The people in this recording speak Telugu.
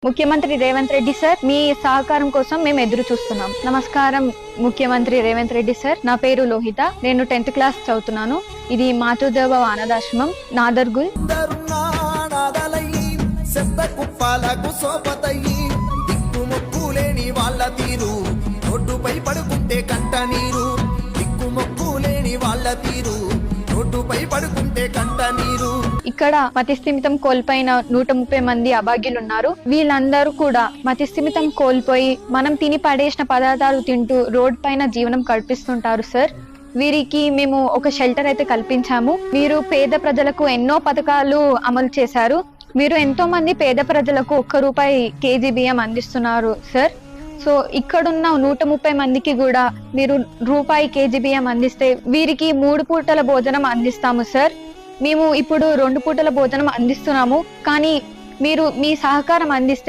ముఖ్యమంత్రి రేవంత్ రెడ్డి సార్, మీ సహకారం కోసం మేము ఎదురు చూస్తున్నాం. నమస్కారం ముఖ్యమంత్రి రేవంత్ రెడ్డి సార్, నా పేరు లోహిత, నేను 10th క్లాస్ చదువుతున్నాను. ఇది మాతృదేవ అనాథాశ్రమం నాదర్గుల్. వాళ్ళ తీరు రోడ్డుపై పడుకుంటే కంట నీరు, దిక్కుమొక్కులేని వాళ్ళ తీరు రోడ్డుపై పడుకుంటే కంట నీరు. ఇక్కడ మతిస్థిమితం కోల్పోయిన 130 మంది అభాగ్యులు ఉన్నారు. వీళ్ళందరూ కూడా మతిస్థిమితం కోల్పోయి మనం తిని పడేసిన పదార్థాలు తింటూ రోడ్ పైన జీవనం గడిపిస్తుంటారు సార్. వీరికి మేము ఒక షెల్టర్ అయితే కల్పించాము. మీరు పేద ప్రజలకు ఎన్నో పథకాలు అమలు చేశారు. మీరు ఎంతో మంది పేద ప్రజలకు ₹1 కేజీ బియ్యం అందిస్తున్నారు సార్. సో ఇక్కడున్న 130 మందికి కూడా మీరు ₹1 కేజీ బియ్యం అందిస్తే వీరికి 3 పూటల భోజనం అందిస్తాము సార్. మేము ఇప్పుడు 2 పూటల భోజనం అందిస్తున్నాము, కానీ మీరు మీ సహకారం అందిస్తే